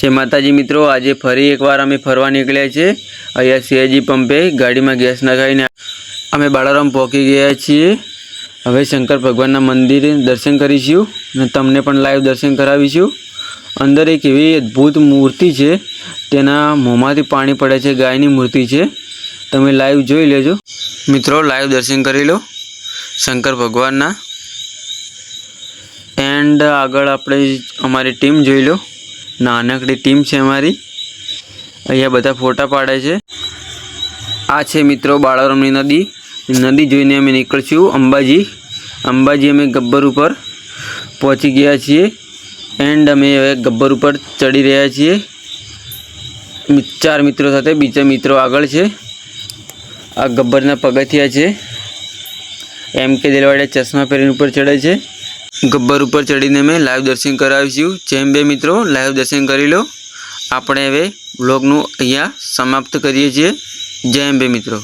जय माताजी मित्रों, आज फरी एक बार अमे फरवा निकळ्या छे। अहींया सीएजी पंपे गाड़ी में गैस नखावीने अमे बाळाराम पहोंची गया छीए। हवे शंकर भगवानना मंदिरे दर्शन करीशुं अने तमने पण लाइव दर्शन करावीशुं। अंदर एक एवी अद्भुत मूर्ति छे, तेना मोंमांथी पाणी पड़े छे। गायनी मूर्ति छे, तमे लाइव जोई लेजो मित्रों। लाइव दर्शन करी लो शंकर भगवानना। एंड आगळ आपणे अमारी टीम जोई लो, नानकड़ी टीम है अमारी। अहींया बधा फोटा पाड़े छे। आ छे मित्रों बाळारामनी नदी। नदी जोईने अमे निकळशुं अंबाजी। अंबाजी अमे गब्बर पर पहोंची गया छीए। एंड अमे हवे गब्बर पर चढ़ी रह्या छीए 4 मित्रों साथे। बीजा मित्रों आगळ छे। आ गब्बरना पगथिया छे। एम.के. दिलवाडिया चश्मा पहेरीने उपर चढ़े छे। गब्बर पर चढ़ीने मैं लाइव दर्शन करावीशुं। जेम मित्रों लाइव दर्शन करी लो। आपणे हवे व्लॉगनुं अहींया समाप्त करीए छीए। जय अंबे मित्रों।